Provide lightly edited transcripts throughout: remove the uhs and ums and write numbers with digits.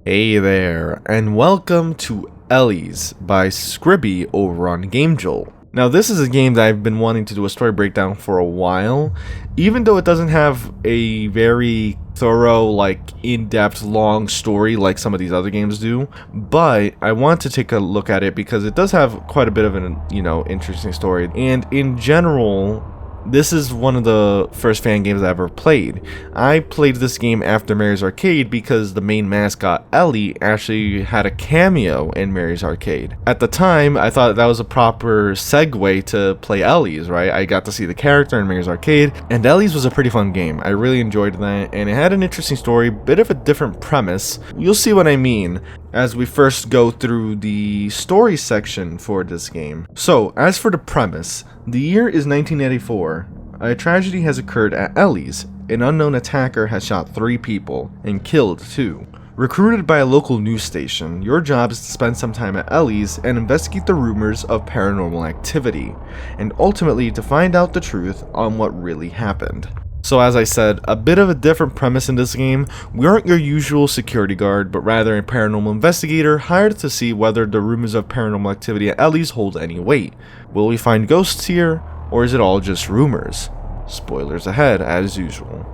Hey there, and welcome to ELLIE'S by Scribby over on GameJolt. Now this is a game that I've been wanting to do a story breakdown for a while, even though it doesn't have a very thorough, in-depth, long story like some of these other games do, but I want to take a look at it because it does have quite a bit of an, interesting story, and in general, this is one of the first fan games I ever played. I played this game after Mary's Arcade because the main mascot, Ellie, actually had a cameo in Mary's Arcade. At the time, I thought that was a proper segue to play ELLIE'S, right? I got to see the character in Mary's Arcade, and ELLIE'S was a pretty fun game. I really enjoyed that, and it had an interesting story, bit of a different premise. You'll see what I mean as we first go through the story section for this game. So, as for the premise, the year is 1984. A tragedy has occurred at ELLIE'S. An unknown attacker has shot 3 people and killed 2. Recruited by a local news station, your job is to spend some time at ELLIE'S and investigate the rumors of paranormal activity, and ultimately to find out the truth on what really happened. So as I said, a bit of a different premise in this game. We aren't your usual security guard, but rather a paranormal investigator hired to see whether the rumors of paranormal activity at ELLIE'S hold any weight. Will we find ghosts here, or is it all just rumors? Spoilers ahead, as usual.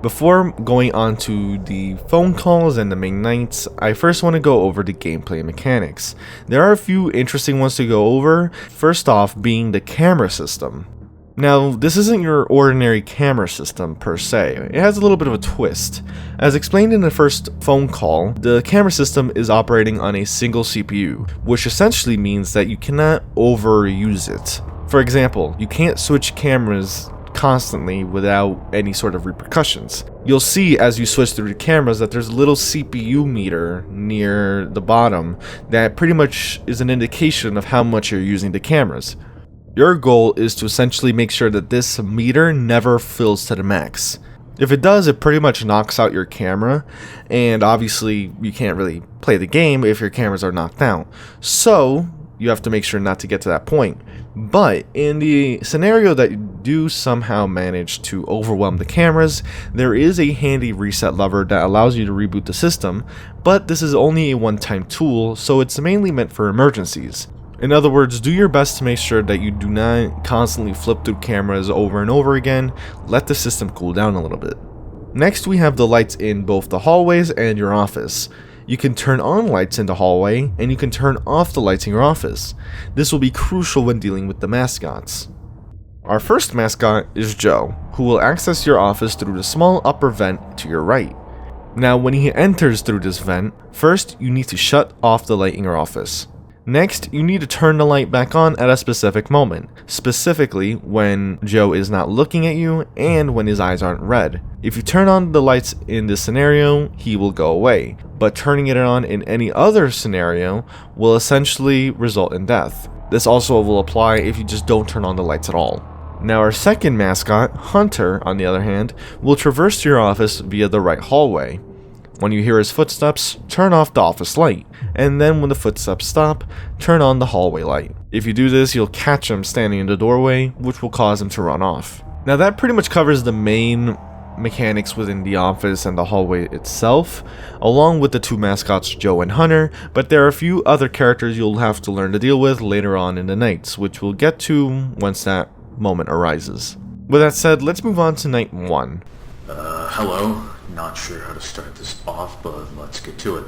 Before going on to the phone calls and the main nights, I first want to go over the gameplay mechanics. There are a few interesting ones to go over, first off being the camera system. Now, this isn't your ordinary camera system per se, it has a little bit of a twist. As explained in the first phone call, the camera system is operating on a single CPU, which essentially means that you cannot overuse it. For example, you can't switch cameras constantly without any sort of repercussions. You'll see as you switch through the cameras that there's a little CPU meter near the bottom that pretty much is an indication of how much you're using the cameras. Your goal is to essentially make sure that this meter never fills to the max. If it does, it pretty much knocks out your camera, and obviously you can't really play the game if your cameras are knocked out. So you have to make sure not to get to that point. But in the scenario that you do somehow manage to overwhelm the cameras, there is a handy reset lever that allows you to reboot the system, but this is only a one-time tool, so it's mainly meant for emergencies. In other words, do your best to make sure that you do not constantly flip through cameras over and over again. Let the system cool down a little bit. Next, we have the lights in both the hallways and your office. You can turn on lights in the hallway, and you can turn off the lights in your office. This will be crucial when dealing with the mascots. Our first mascot is Joe, who will access your office through the small upper vent to your right. Now, when he enters through this vent, first you need to shut off the light in your office. Next, you need to turn the light back on at a specific moment, specifically when Joe is not looking at you and when his eyes aren't red. If you turn on the lights in this scenario, he will go away, but turning it on in any other scenario will essentially result in death. This also will apply if you just don't turn on the lights at all. Now our second mascot, Hunter, on the other hand, will traverse to your office via the right hallway. When you hear his footsteps, turn off the office light, and then when the footsteps stop, turn on the hallway light. If you do this, you'll catch him standing in the doorway, which will cause him to run off. Now that pretty much covers the main mechanics within the office and the hallway itself, along with the 2 mascots Joe and Hunter, but there are a few other characters you'll have to learn to deal with later on in the nights, which we'll get to once that moment arises. With that said, let's move on to night 1. Hello. Not sure how to start this off, but let's get to it.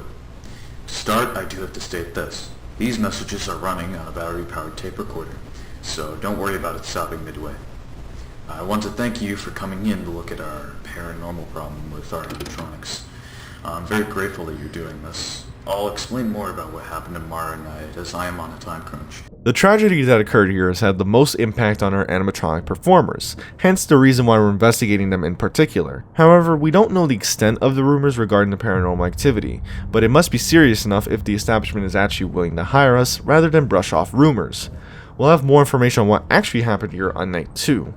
To start, I do have to state this. These messages are running on a battery-powered tape recorder, so don't worry about it stopping midway. I want to thank you for coming in to look at our paranormal problem with our animatronics. I'm very grateful that you're doing this. I'll explain more about what happened tomorrow night as I am on a time crunch. The tragedy that occurred here has had the most impact on our animatronic performers, hence the reason why we're investigating them in particular. However, we don't know the extent of the rumors regarding the paranormal activity, but it must be serious enough if the establishment is actually willing to hire us rather than brush off rumors. We'll have more information on what actually happened here on night 2.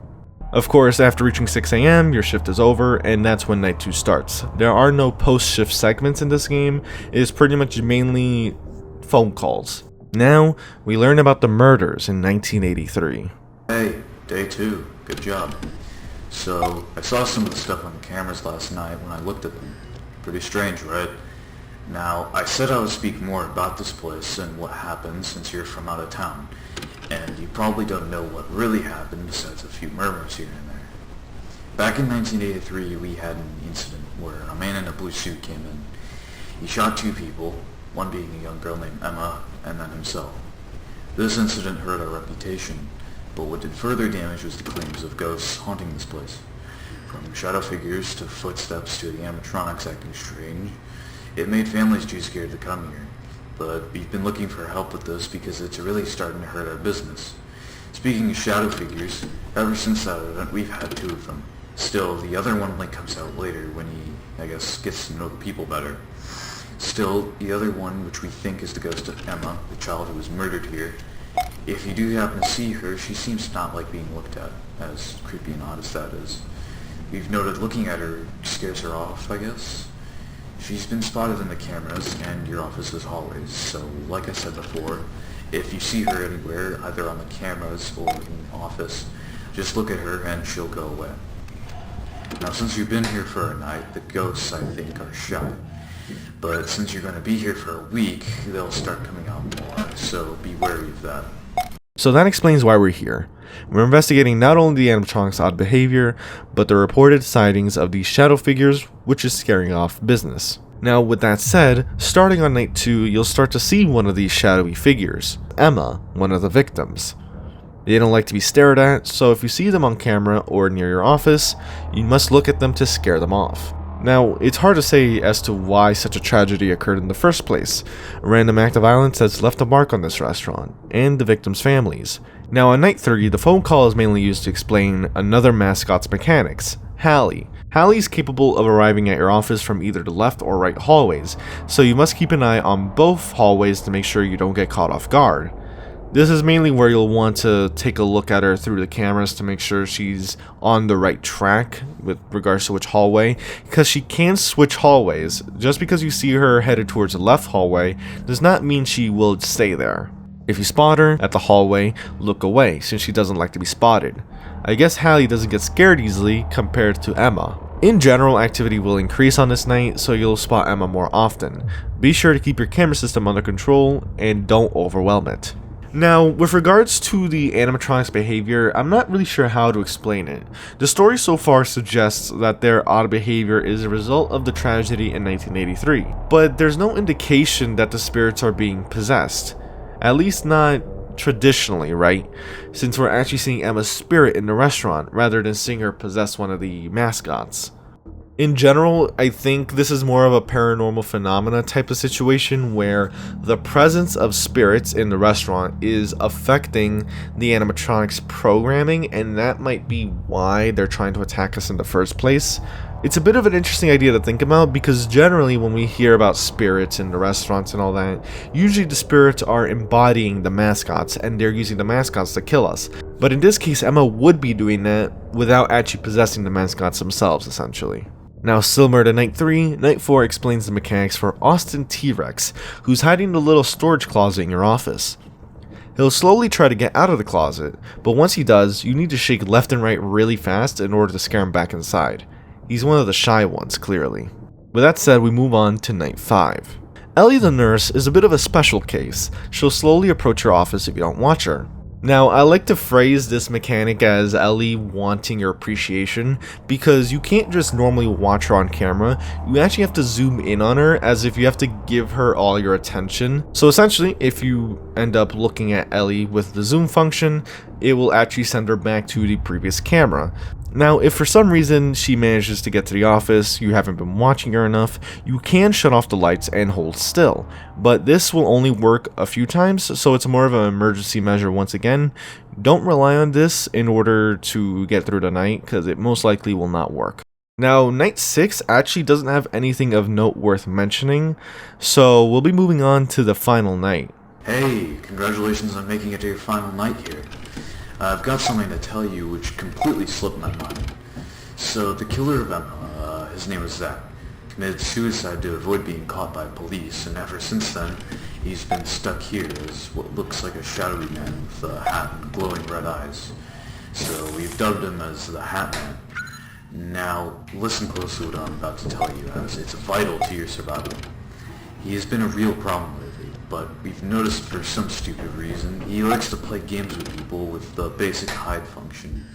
Of course, after reaching 6 AM, your shift is over, and that's when night 2 starts. There are no post-shift segments in this game. It is pretty much mainly phone calls. Now, we learn about the murders in 1983. Hey, day 2. Good job. So, I saw some of the stuff on the cameras last night when I looked at them. Pretty strange, right? Now, I said I would speak more about this place and what happened since you're from out of town, and you probably don't know what really happened besides a few murmurs here and there. Back in 1983, we had an incident where a man in a blue suit came in. He shot two people, one being a young girl named Emma, and then himself. This incident hurt our reputation, but what did further damage was the claims of ghosts haunting this place. From shadow figures to footsteps to the animatronics acting strange, it made families too scared to come here. But we've been looking for help with this because it's really starting to hurt our business. Speaking of shadow figures, ever since that event we've had two of them. Still, the other one only comes out later when he, I guess, gets to know the people better. Still, the other one, which we think is the ghost of Emma, the child who was murdered here, if you do happen to see her, she seems to not like being looked at, as creepy and odd as that is. We've noted looking at her scares her off, I guess. She's been spotted in the cameras and your office's hallways, so like I said before, if you see her anywhere, either on the cameras or in the office, just look at her and she'll go away. Now since you've been here for a night, the ghosts, I think, are shy. But since you're going to be here for a week, they'll start coming out more, so be wary of that. So that explains why we're here. We're investigating not only the animatronics' odd behavior, but the reported sightings of these shadow figures, which is scaring off business. Now, with that said, starting on night 2, you'll start to see one of these shadowy figures, Emma, one of the victims. They don't like to be stared at, so if you see them on camera or near your office, you must look at them to scare them off. Now, it's hard to say as to why such a tragedy occurred in the first place. A random act of violence has left a mark on this restaurant, and the victims' families. Now, on night 30, the phone call is mainly used to explain another mascot's mechanics, Hallie. Hallie is capable of arriving at your office from either the left or right hallways, so you must keep an eye on both hallways to make sure you don't get caught off guard. This is mainly where you'll want to take a look at her through the cameras to make sure she's on the right track with regards to which hallway, because she can switch hallways. Just because you see her headed towards the left hallway does not mean she will stay there. If you spot her at the hallway, look away, since she doesn't like to be spotted. I guess Hallie doesn't get scared easily compared to Emma. In general, activity will increase on this night, so you'll spot Emma more often. Be sure to keep your camera system under control and don't overwhelm it. Now, with regards to the animatronics' behavior, I'm not really sure how to explain it. The story so far suggests that their odd behavior is a result of the tragedy in 1983, but there's no indication that the spirits are being possessed. At least not traditionally, right? Since we're actually seeing Emma's spirit in the restaurant, rather than seeing her possess one of the mascots. In general, I think this is more of a paranormal phenomena type of situation where the presence of spirits in the restaurant is affecting the animatronics programming, and that might be why they're trying to attack us in the first place. It's a bit of an interesting idea to think about because generally when we hear about spirits in the restaurants and all that, usually the spirits are embodying the mascots and they're using the mascots to kill us. But in this case, Emma would be doing that without actually possessing the mascots themselves, essentially. Now, similar to Night 3, Night 4 explains the mechanics for Austin T-Rex, who's hiding in the little storage closet in your office. He'll slowly try to get out of the closet, but once he does, you need to shake left and right really fast in order to scare him back inside. He's one of the shy ones, clearly. With that said, we move on to Night 5. Ellie the nurse is a bit of a special case. She'll slowly approach your office if you don't watch her. Now, I like to phrase this mechanic as Ellie wanting your appreciation, because you can't just normally watch her on camera, you actually have to zoom in on her as if you have to give her all your attention. So essentially, if you end up looking at Ellie with the zoom function, it will actually send her back to the previous camera. Now, if for some reason she manages to get to the office, you haven't been watching her enough, you can shut off the lights and hold still. But this will only work a few times, so it's more of an emergency measure once again. Don't rely on this in order to get through the night, because it most likely will not work. Now, Night 6 actually doesn't have anything of note worth mentioning, so we'll be moving on to the final night. Hey, congratulations on making it to your final night here. I've got something to tell you which completely slipped my mind. So, the killer of Emma, his name was Zach, committed suicide to avoid being caught by police, and ever since then, he's been stuck here as what looks like a shadowy man with a hat and glowing red eyes. So, we've dubbed him as the Hat Man. Now, listen closely to what I'm about to tell you, as it's vital to your survival. He has been a real problem lately, but we've noticed for some stupid reason he likes to play games with people with the basic hide function.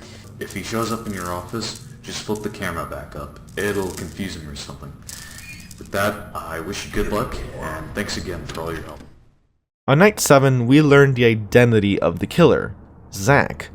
If he shows up in your office, just flip the camera back up. It'll confuse him or something. With that, I wish you good luck, and thanks again for all your help. On night 7, we learned the identity of the killer, Zach.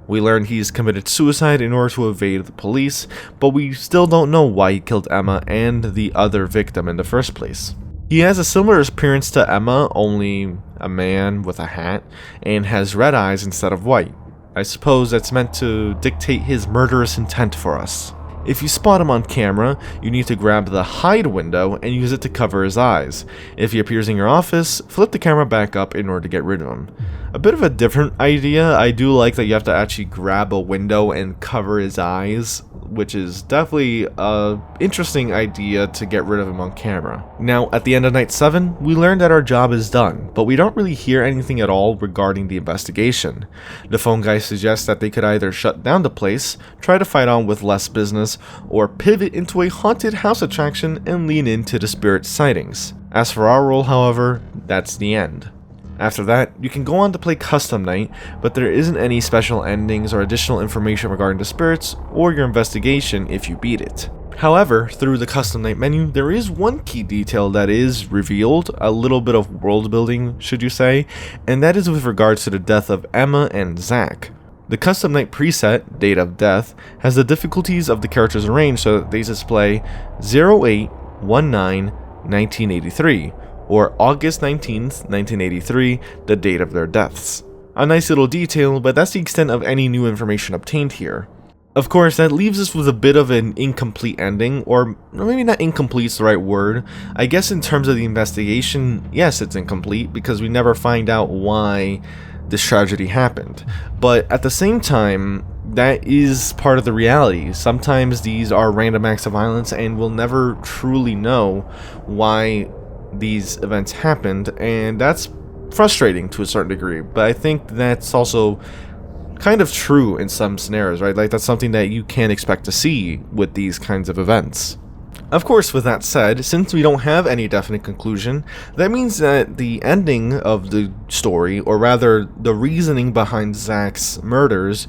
We learned he's committed suicide in order to evade the police, but we still don't know why he killed Emma and the other victim in the first place. He has a similar appearance to Emma, only a man with a hat, and has red eyes instead of white. I suppose that's meant to dictate his murderous intent for us. If you spot him on camera, you need to grab the hide window and use it to cover his eyes. If he appears in your office, flip the camera back up in order to get rid of him. A bit of a different idea. I do like that you have to actually grab a window and cover his eyes, which is definitely an interesting idea to get rid of him on camera. Now, at the end of night 7, we learned that our job is done, but we don't really hear anything at all regarding the investigation. The phone guy suggests that they could either shut down the place, try to fight on with less business, or pivot into a haunted house attraction and lean into the spirit sightings. As for our role, however, that's the end. After that, you can go on to play Custom Night, but there isn't any special endings or additional information regarding the spirits or your investigation if you beat it. However, through the Custom Night menu, there is one key detail that is revealed, a little bit of world building, should you say, and that is with regards to the death of Emma and Zach. The Custom Night preset, Date of Death, has the difficulties of the characters arranged so that they display 08/19/1983, or August 19th, 1983, the date of their deaths. A nice little detail, but that's the extent of any new information obtained here. Of course, that leaves us with a bit of an incomplete ending, or maybe not incomplete is the right word. I guess in terms of the investigation, yes, it's incomplete, because we never find out why this tragedy happened. But at the same time, that is part of the reality. Sometimes these are random acts of violence, and we'll never truly know why these events happened, and that's frustrating to a certain degree, but I think that's also kind of true in some scenarios, right? Like, that's something that you can expect to see with these kinds of events. Of course, with that said, since we don't have any definite conclusion, that means that the ending of the story, or rather the reasoning behind Zach's murders,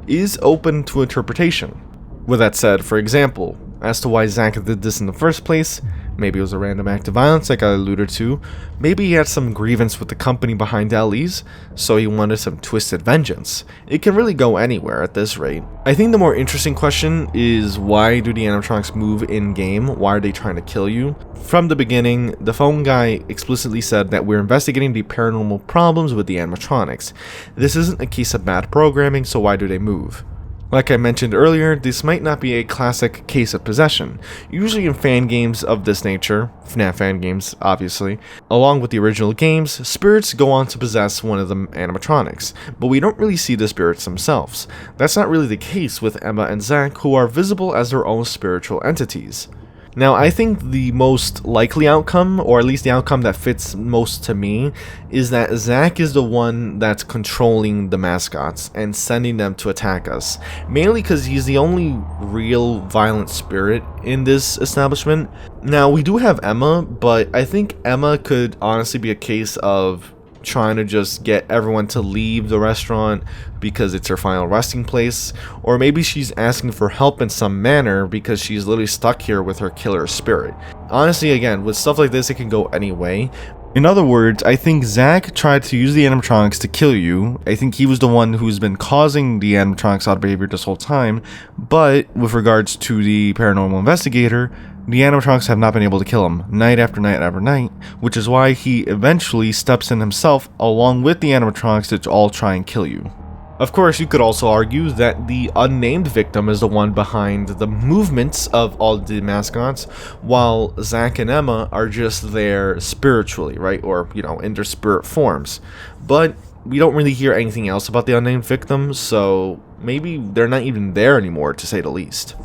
is open to interpretation. With that said, for example, as to why Zach did this in the first place, maybe it was a random act of violence like I alluded to, maybe he had some grievance with the company behind ELLIE'S, so he wanted some twisted vengeance. It can really go anywhere at this rate. I think the more interesting question is, why do the animatronics move in-game? Why are they trying to kill you? From the beginning, the phone guy explicitly said that we're investigating the paranormal problems with the animatronics. This isn't a case of bad programming, so why do they move? Like I mentioned earlier, this might not be a classic case of possession. Usually in fan games of this nature, FNAF fan games obviously, along with the original games, spirits go on to possess one of the animatronics, but we don't really see the spirits themselves. That's not really the case with Emma and Zach, who are visible as their own spiritual entities. Now, I think the most likely outcome, or at least the outcome that fits most to me, is that Zach is the one that's controlling the mascots and sending them to attack us. Mainly because he's the only real violent spirit in this establishment. Now, we do have Emma, but I think Emma could honestly be a case of trying to just get everyone to leave the restaurant because it's her final resting place, or maybe she's asking for help in some manner because she's literally stuck here with her killer spirit. Honestly, again, with stuff like this, it can go any way. In other words, I think Zach tried to use the animatronics to kill you. I think he was the one who's been causing the animatronics odd behavior this whole time, but with regards to the paranormal investigator, the animatronics have not been able to kill him night after night after night, which is why he eventually steps in himself along with the animatronics to all try and kill you. Of course, you could also argue that the unnamed victim is the one behind the movements of all the mascots, while Zach and Emma are just there spiritually, right? Or, in their spirit forms. But we don't really hear anything else about the unnamed victim, so maybe they're not even there anymore, to say the least.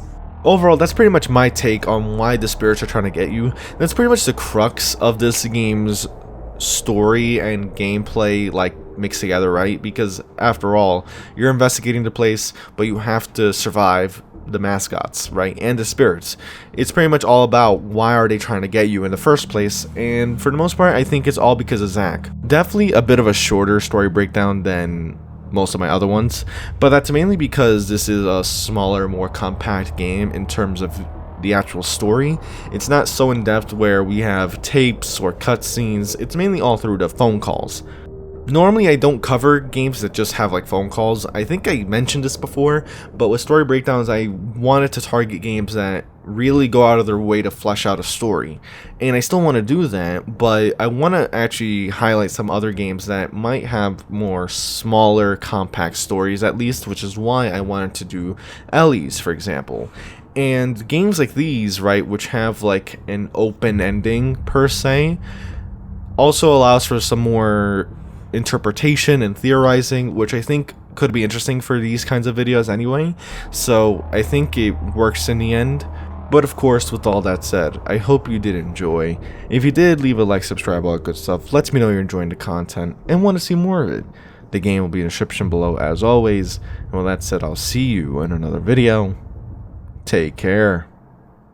Overall, that's pretty much my take on why the spirits are trying to get you. That's pretty much the crux of this game's story and gameplay, mixed together, right? Because after all, you're investigating the place, but you have to survive the mascots, right, and the spirits. It's pretty much all about why are they trying to get you in the first place, and for the most part, I think it's all because of Zach. Definitely a bit of a shorter story breakdown than most of my other ones, but that's mainly because this is a smaller, more compact game in terms of the actual story. It's not so in-depth where we have tapes or cutscenes. It's mainly all through the phone calls. Normally I don't cover games that just have like phone calls. I think I mentioned this before, but with story breakdowns I wanted to target games that really go out of their way to flesh out a story. And I still want to do that, but I want to actually highlight some other games that might have more smaller, compact stories at least, which is why I wanted to do ELLIE'S, for example. And games like these, right, which have like an open ending per se, also allows for some more interpretation and theorizing, which I think could be interesting for these kinds of videos anyway, so I think it works in the end. But of course, with all that said, I hope you did enjoy. If you did, leave a like, subscribe, all that good stuff. Lets me know you're enjoying the content and want to see more of it. The game will be in the description below as always, and with that said, I'll see you in another video. Take care.